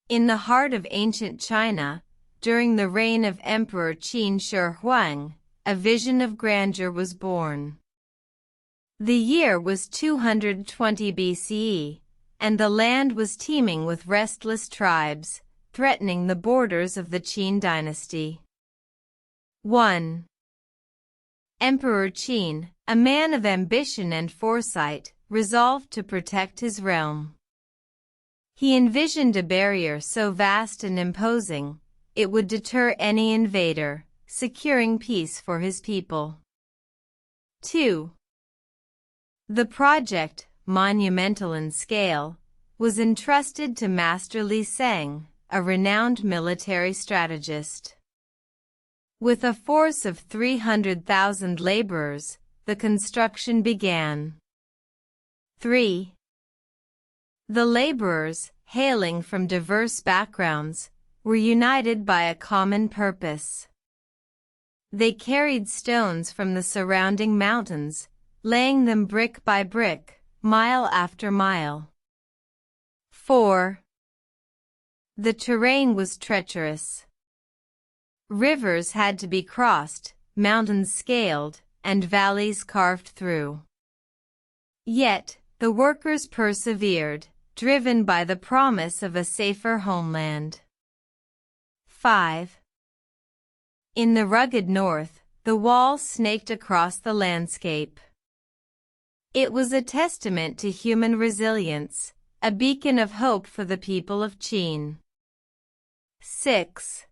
In the heart of ancient China, during the reign of Emperor Qin Shi Huang, a vision of grandeur was born. The year was 220 BCE, and the land was teeming with restless tribes, threatening the borders of the Qin Dynasty. 1. Emperor Qin, a man of ambition and foresight, resolved to protect his realm. He envisioned a barrier so vast and imposing, it would deter any invader, securing peace for his people. 2. The project, monumental in scale, was entrusted to Master Li Sheng, a renowned military strategist. With a force of 300,000 laborers, the construction began. 3. The laborers, hailing from diverse backgrounds, were united by a common purpose. They carried stones from the surrounding mountains, laying them brick by brick, mile after mile. 4. The terrain was treacherous. Rivers had to be crossed, mountains scaled, and valleys carved through. Yet, the workers persevered, driven by the promise of a safer homeland. 5. In the rugged north, the wall snaked across the landscape. It was a testament to human resilience, a beacon of hope for the people of Qin. 6.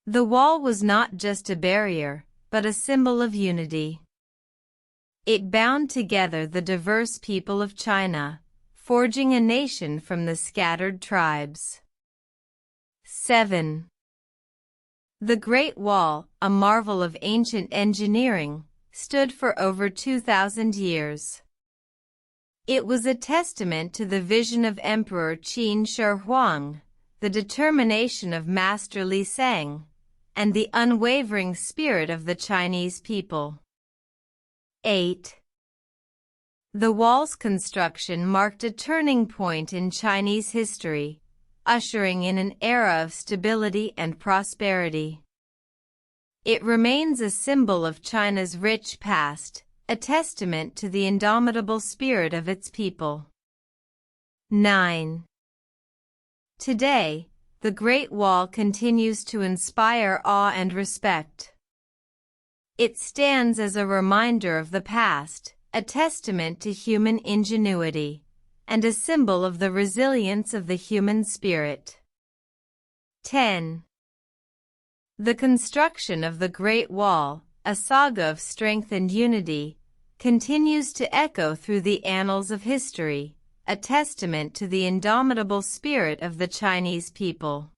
The wall was not just a barrier, but a symbol of unity. It bound together the diverse people of China, forging a nation from the scattered tribes. 7. The Great Wall, a marvel of ancient engineering, stood for over 2,000 years. It was a testament to the vision of Emperor Qin Shi Huang, the determination of Master Li Sheng, and the unwavering spirit of the Chinese people. 8. The wall's construction marked a turning point in Chinese history, ushering in an era of stability and prosperity. It remains a symbol of China's rich past, a testament to the indomitable spirit of its people. 9. Today, the Great Wall continues to inspire awe and respect. It stands as a reminder of the past, a testament to human ingenuity, and a symbol of the resilience of the human spirit. 10. The construction of the Great Wall, a saga of strength and unity, continues to echo through the annals of history, a testament to the indomitable spirit of the Chinese people.